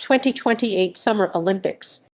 2028 Summer Olympics.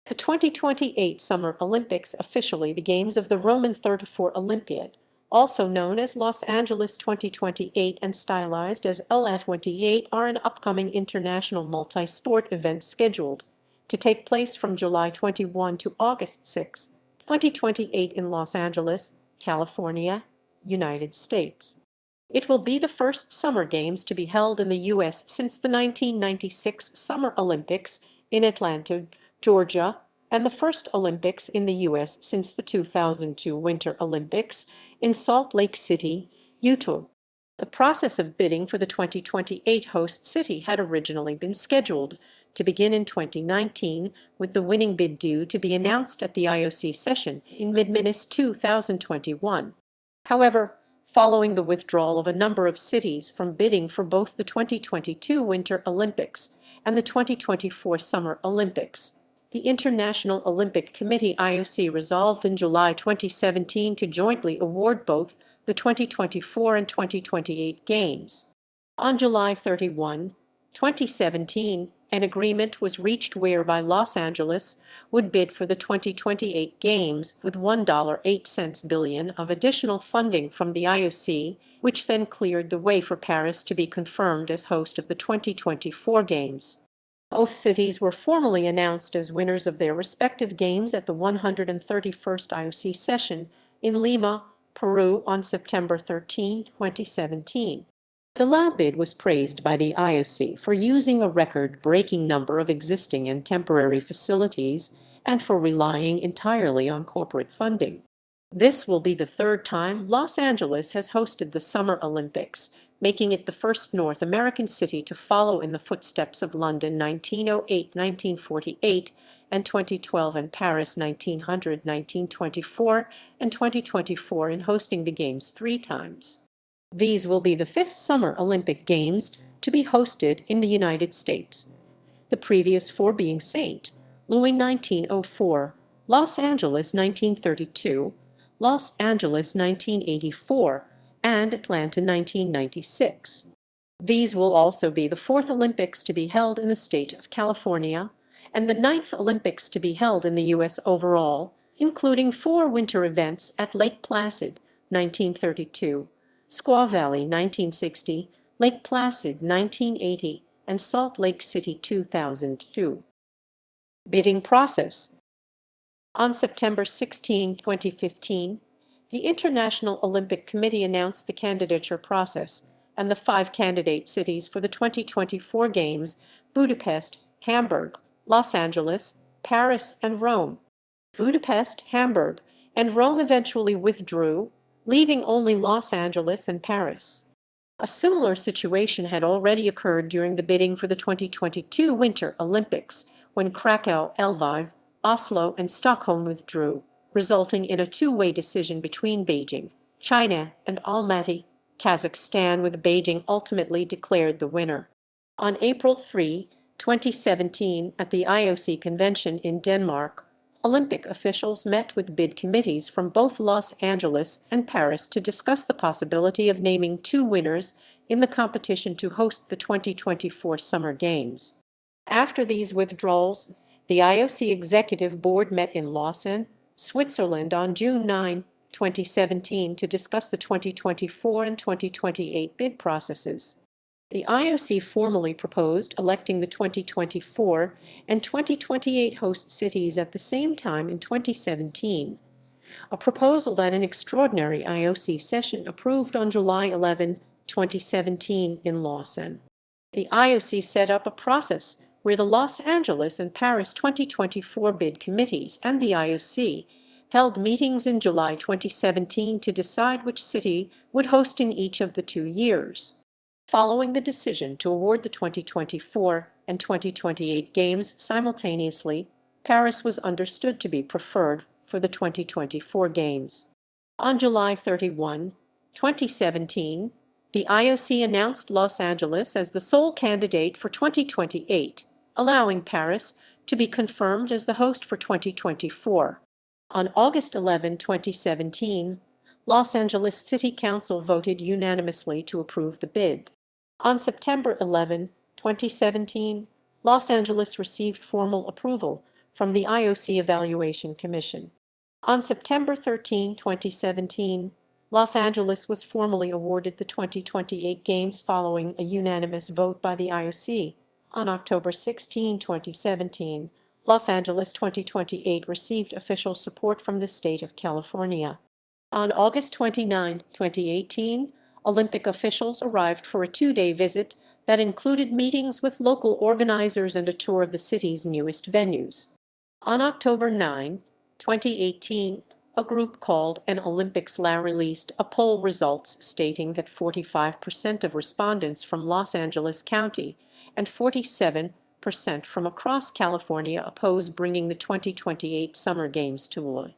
The 2028 Summer Olympics, officially the Games of the Roman 34 Olympiad, also known as Los Angeles 2028 and stylized as LA28, are an upcoming international multi-sport event scheduled to take place from July 21 to August 6, 2028 in Los Angeles, California, United States. It will be the first Summer Games to be held in the U.S. since the 1996 Summer Olympics in Atlanta, Georgia, and the first Olympics in the U.S. since the 2002 Winter Olympics in Salt Lake City, Utah. The process of bidding for the 2028 host city had originally been scheduled to begin in 2019, with the winning bid due to be announced at the IOC Session in mid-Minus 2021. However, following the withdrawal of a number of cities from bidding for both the 2022 Winter Olympics and the 2024 Summer Olympics, the International Olympic Committee (IOC) resolved in July 2017 to jointly award both the 2024 and 2028 Games. On July 31, 2017, an agreement was reached whereby Los Angeles would bid for the 2028 Games with $1.08 billion of additional funding from the IOC, which then cleared the way for Paris to be confirmed as host of the 2024 Games. Both cities were formally announced as winners of their respective games at the 131st IOC Session in Lima, Peru on September 13, 2017. The LA bid was praised by the IOC for using a record-breaking number of existing and temporary facilities and for relying entirely on corporate funding. This will be the third time Los Angeles has hosted the Summer Olympics, making it the first North American city to follow in the footsteps of London 1908, 1948, and 2012, and Paris 1900, 1924, and 2024 in hosting the Games 3 times. These will be the 5th Summer Olympic Games to be hosted in the United States, the previous 4 being St. Louis 1904, Los Angeles 1932, Los Angeles 1984, and Atlanta 1996. These will also be the 4th Olympics to be held in the state of California, and the 9th Olympics to be held in the U.S. overall, including 4 winter events at Lake Placid, 1932, Squaw Valley, 1960, Lake Placid, 1980, and Salt Lake City, 2002. Bidding process. On September 16, 2015, the International Olympic Committee announced the candidature process and the 5 candidate cities for the 2024 Games: Budapest, Hamburg, Los Angeles, Paris, and Rome. Budapest, Hamburg, and Rome eventually withdrew, leaving only Los Angeles and Paris. A similar situation had already occurred during the bidding for the 2022 Winter Olympics, when Krakow, Lviv, Oslo, and Stockholm withdrew, resulting in a 2-way decision between Beijing, China, and Almaty, Kazakhstan, with Beijing ultimately declared the winner. On April 3, 2017, at the IOC convention in Denmark, Olympic officials met with bid committees from both Los Angeles and Paris to discuss the possibility of naming 2 winners in the competition to host the 2024 Summer Games. After these withdrawals, the IOC Executive Board met in Lausanne, Switzerland on June 9, 2017 to discuss the 2024 and 2028 bid processes. The IOC formally proposed electing the 2024 and 2028 host cities at the same time in 2017, a proposal that an extraordinary IOC session approved on July 11, 2017 in Lausanne. The IOC set up a process where the Los Angeles and Paris 2024 bid committees and the IOC held meetings in July 2017 to decide which city would host in each of the 2 years. Following the decision to award the 2024 and 2028 Games simultaneously, Paris was understood to be preferred for the 2024 Games. On July 31, 2017, the IOC announced Los Angeles as the sole candidate for 2028, allowing Paris to be confirmed as the host for 2024. On August 11, 2017, Los Angeles City Council voted unanimously to approve the bid. On September 11, 2017, Los Angeles received formal approval from the IOC Evaluation Commission. On September 13, 2017, Los Angeles was formally awarded the 2028 Games following a unanimous vote by the IOC. On October 16, 2017, Los Angeles 2028 received official support from the state of California. On August 29, 2018, Olympic officials arrived for a two-day visit that included meetings with local organizers and a tour of the city's newest venues. On October 9, 2018, a group called An Olympics La released a poll results stating that 45% of respondents from Los Angeles County and 47% from across California oppose bringing the 2028 Summer Games to Lima.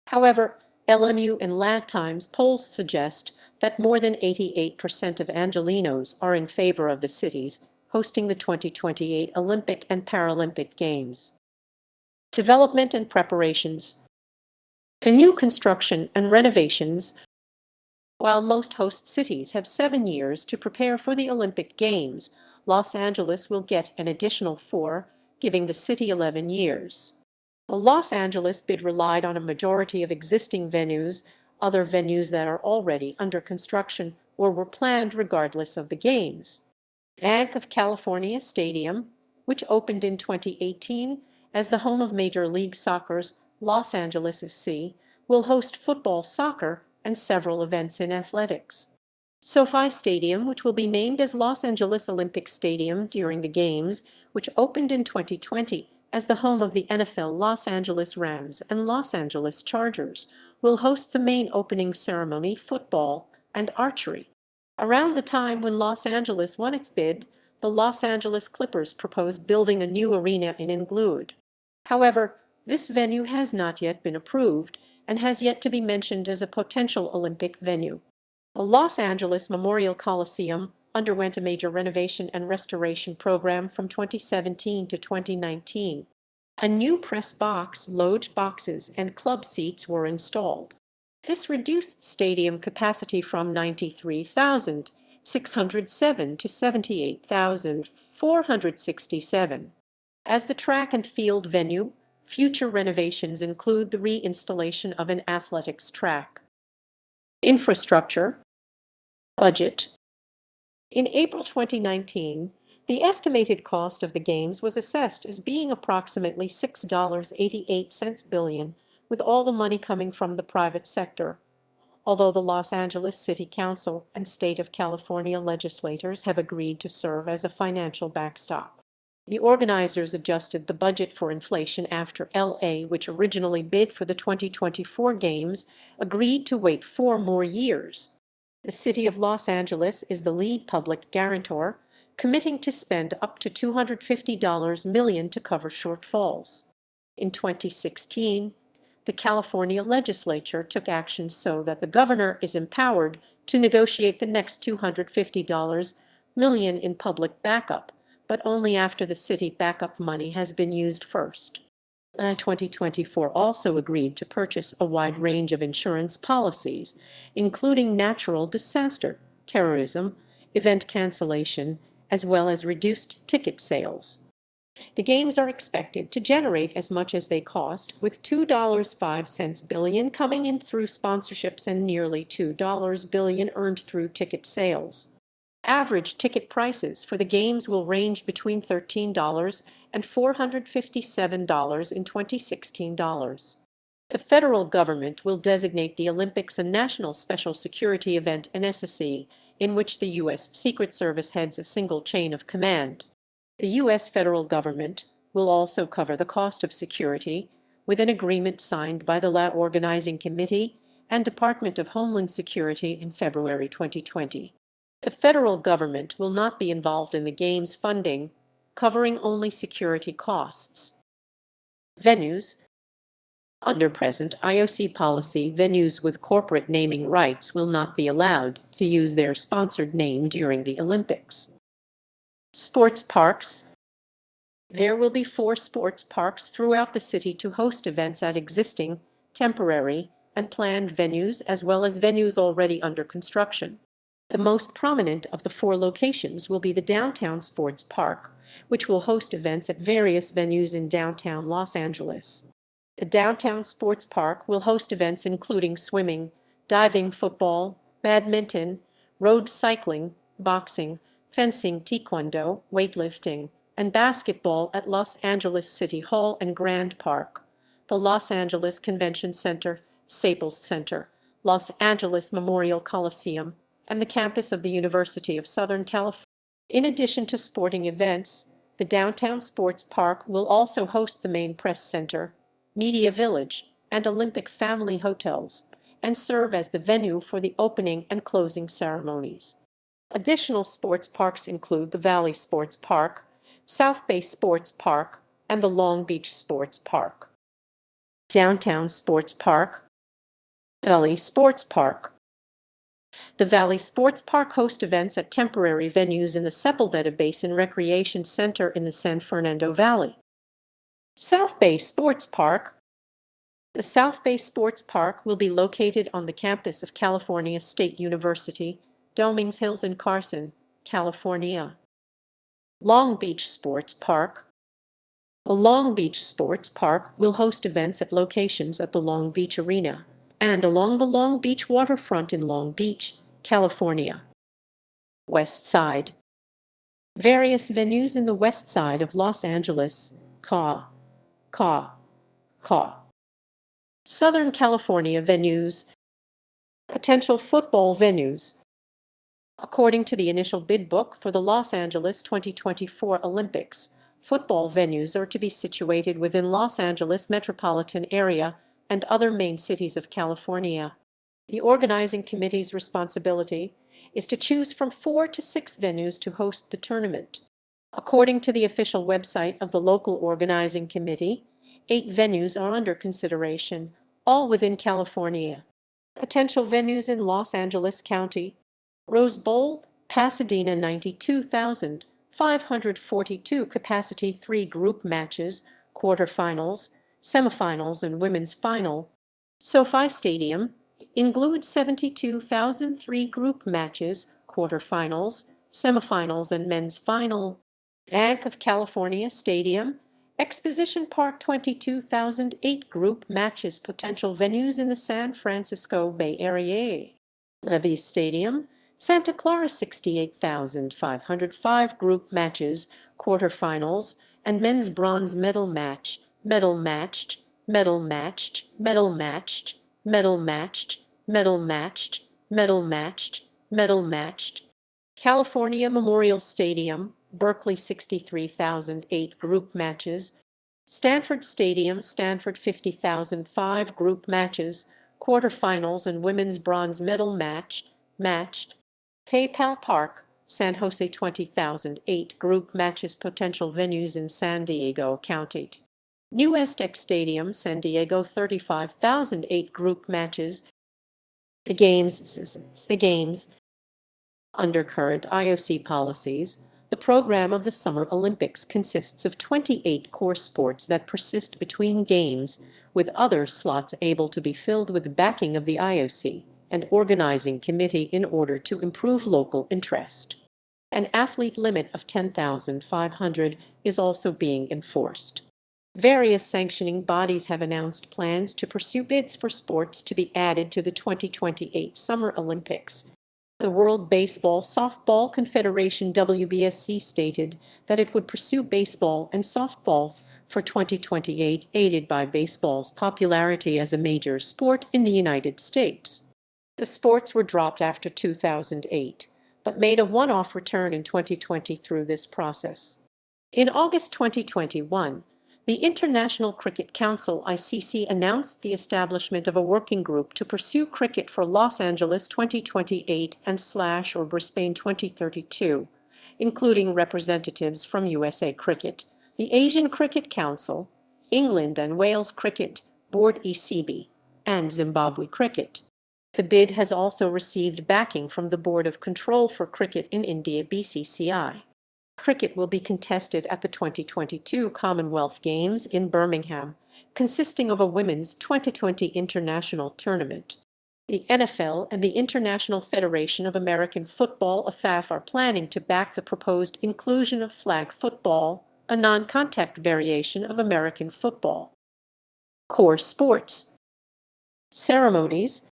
However, LMU and La Times polls suggest that more than 88% of Angelenos are in favor of the cities hosting the 2028 Olympic and Paralympic Games. Development and preparations. Venue construction and renovations. While most host cities have 7 years to prepare for the Olympic Games, Los Angeles will get an additional 4, giving the city 11 years. The Los Angeles bid relied on a majority of existing venues, other venues that are already under construction or were planned regardless of the Games. Banc of California Stadium, which opened in 2018 as the home of Major League Soccer's Los Angeles FC, will host football, soccer, and several events in athletics. SoFi Stadium, which will be named as Los Angeles Olympic Stadium during the Games, which opened in 2020 as the home of the NFL Los Angeles Rams and Los Angeles Chargers, will host the main opening ceremony, football, and archery. Around the time when Los Angeles won its bid, the Los Angeles Clippers proposed building a new arena in Inglewood. However, this venue has not yet been approved and has yet to be mentioned as a potential Olympic venue. The Los Angeles Memorial Coliseum underwent a major renovation and restoration program from 2017 to 2019. A new press box, loge boxes, and club seats were installed. This reduced stadium capacity from 93,607 to 78,467. As the track and field venue, future renovations include the reinstallation of an athletics track. Infrastructure. Budget. In April 2019, the estimated cost of the Games was assessed as being approximately $6.88 billion, with all the money coming from the private sector. Although the Los Angeles City Council and State of California legislators have agreed to serve as a financial backstop. The organizers adjusted the budget for inflation after LA, which originally bid for the 2024 Games, agreed to wait 4 more years. The City of Los Angeles is the lead public guarantor, committing to spend up to $250 million to cover shortfalls. In 2016, the California legislature took action so that the governor is empowered to negotiate the next $250 million in public backup, but only after the city backup money has been used first. 2024 also agreed to purchase a wide range of insurance policies, including natural disaster, terrorism, event cancellation, as well as reduced ticket sales. The Games are expected to generate as much as they cost, with $2.05 billion coming in through sponsorships and nearly $2 billion earned through ticket sales. Average ticket prices for the Games will range between $13 and $457 in 2016 dollars. The federal government will designate the Olympics a national special security event, an SSE, in which the U.S. Secret Service heads a single chain of command. The U.S. federal government will also cover the cost of security, with an agreement signed by the LA Organizing Committee and Department of Homeland Security in February 2020. The federal government will not be involved in the Games funding, covering only security costs. Venues. Under present IOC policy, venues with corporate naming rights will not be allowed to use their sponsored name during the Olympics. Sports parks. There will be 4 sports parks throughout the city to host events at existing, temporary, and planned venues, as well as venues already under construction. The most prominent of the 4 locations will be the Downtown Sports Park, which will host events at various venues in downtown Los Angeles. The Downtown Sports Park will host events including swimming, diving, football, badminton, road cycling, boxing, fencing, taekwondo, weightlifting, and basketball at Los Angeles City Hall and Grand Park, the Los Angeles Convention Center, Staples Center, Los Angeles Memorial Coliseum, and the campus of the University of Southern California. In addition to sporting events, the Downtown Sports Park will also host the main press center, Media Village, and Olympic family hotels, and serve as the venue for the opening and closing ceremonies. Additional sports parks include the Valley Sports Park, South Bay Sports Park, and the Long Beach Sports Park. Downtown Sports Park, Valley Sports Park. The Valley Sports Park hosts events at temporary venues in the Sepulveda Basin Recreation Center in the San Fernando Valley. South Bay Sports Park. The South Bay Sports Park will be located on the campus of California State University, Dominguez Hills in Carson, California. Long Beach Sports Park. The Long Beach Sports Park will host events at locations at the Long Beach Arena and along the Long Beach waterfront in Long Beach, California. West Side. Various venues in the west side of Los Angeles, Southern California venues. Potential football venues. According to the initial bid book for the Los Angeles 2024 Olympics, football venues are to be situated within Los Angeles metropolitan area and other main cities of California. The organizing committee's responsibility is to choose from 4 to 6 venues to host the tournament. According to the official website of the local organizing committee, 8 venues are under consideration, all within California. Potential venues in Los Angeles County: Rose Bowl, Pasadena, 92,542 capacity, 3 group matches, quarterfinals, semifinals, and women's final. SoFi Stadium, includes 72,003 group matches, quarterfinals, semifinals, and men's final. Banc of California Stadium, Exposition Park, 22,008 group matches, potential venues in the San Francisco Bay Area. Levy Stadium, Santa Clara, 68,505 group matches, quarterfinals, and men's bronze medal match, medal matched, medal matched, medal matched, medal matched, medal matched, medal matched, medal matched. California Memorial Stadium, Berkeley, 63,008 group matches. Stanford Stadium, Stanford, 50,005 group matches, quarterfinals, and women's bronze medal match, matched. PayPal Park, San Jose, 20,008 group matches, potential venues in San Diego County. New Aztec Stadium, San Diego, 35,008 group matches. The games. Under current IOC policies, the program of the Summer Olympics consists of 28 core sports that persist between games, with other slots able to be filled with backing of the IOC and organizing committee in order to improve local interest. An athlete limit of 10,500 is also being enforced. Various sanctioning bodies have announced plans to pursue bids for sports to be added to the 2028 Summer Olympics. The World Baseball Softball Confederation WBSC stated that it would pursue baseball and softball for 2028, aided by baseball's popularity as a major sport in the United States. The sports were dropped after 2008, but made a one-off return in 2020 through this process. In August 2021, the International Cricket Council (ICC) announced the establishment of a working group to pursue cricket for Los Angeles 2028 and/or Brisbane 2032, including representatives from USA Cricket, the Asian Cricket Council, England and Wales Cricket Board (ECB), and Zimbabwe Cricket. The bid has also received backing from the Board of Control for Cricket in India (BCCI). Cricket will be contested at the 2022 Commonwealth Games in Birmingham, consisting of a women's 2020 international tournament. The NFL and the International Federation of American Football (IFAF) are planning to back the proposed inclusion of flag football, a non-contact variation of American football. Core sports ceremonies.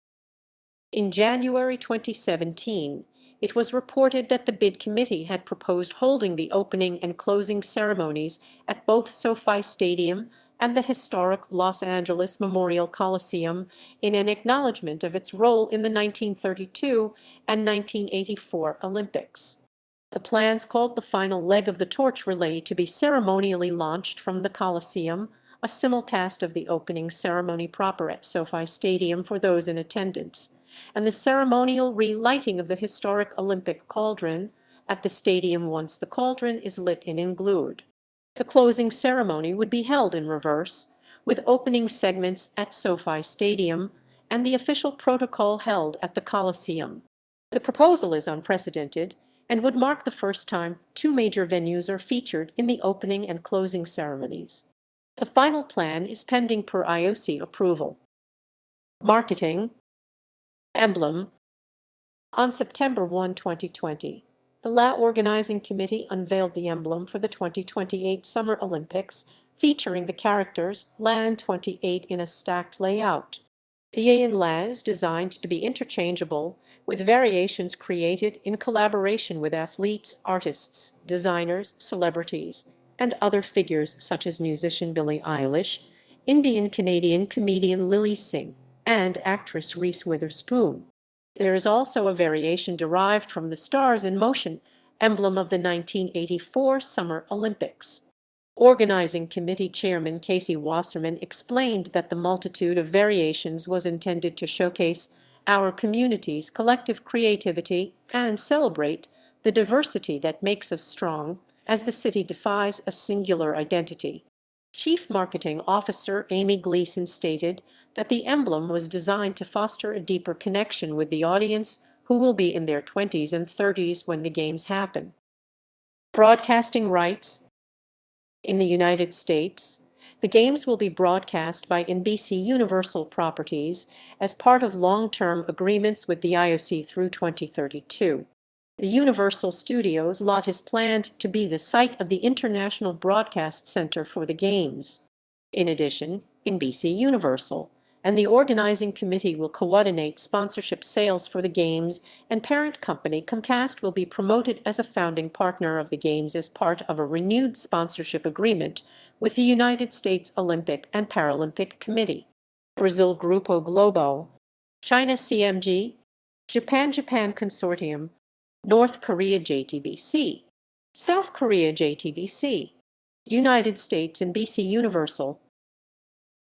In January 2017, it was reported that the bid committee had proposed holding the opening and closing ceremonies at both SoFi Stadium and the historic Los Angeles Memorial Coliseum in an acknowledgement of its role in the 1932 and 1984 Olympics. The plans called the final leg of the torch relay to be ceremonially launched from the Coliseum, a simulcast of the opening ceremony proper at SoFi Stadium for those in attendance, and the ceremonial relighting of the historic Olympic cauldron at the stadium once the cauldron is lit and glued. The closing ceremony would be held in reverse, with opening segments at SoFi Stadium and the official protocol held at the Coliseum. The proposal is unprecedented and would mark the first time two major venues are featured in the opening and closing ceremonies. The final plan is pending per IOC approval. Marketing. Emblem. On September 1, 2020, the LA Organizing Committee unveiled the emblem for the 2028 Summer Olympics, featuring the characters LA and 28 in a stacked layout. The A in LA is designed to be interchangeable, with variations created in collaboration with athletes, artists, designers, celebrities, and other figures such as musician Billie Eilish, Indian-Canadian comedian Lily Singh, and actress Reese Witherspoon. There is also a variation derived from the Stars in Motion emblem of the 1984 Summer Olympics. Organizing Committee Chairman Casey Wasserman explained that the multitude of variations was intended to showcase our community's collective creativity and celebrate the diversity that makes us strong, as the city defies a singular identity. Chief Marketing Officer Amy Gleason stated that the emblem was designed to foster a deeper connection with the audience who will be in their 20s and 30s when the games happen. Broadcasting rights. In the United States, the games will be broadcast by NBC Universal Properties as part of long-term agreements with the IOC through 2032. The Universal Studios lot is planned to be the site of the International Broadcast Center for the games. In addition, NBC Universal and the organizing committee will coordinate sponsorship sales for the games, and parent company Comcast will be promoted as a founding partner of the games as part of a renewed sponsorship agreement with the United States Olympic and Paralympic Committee. Brazil Grupo Globo, China CMG, Japan Consortium, North Korea JTBC, South Korea JTBC, United States NBC Universal,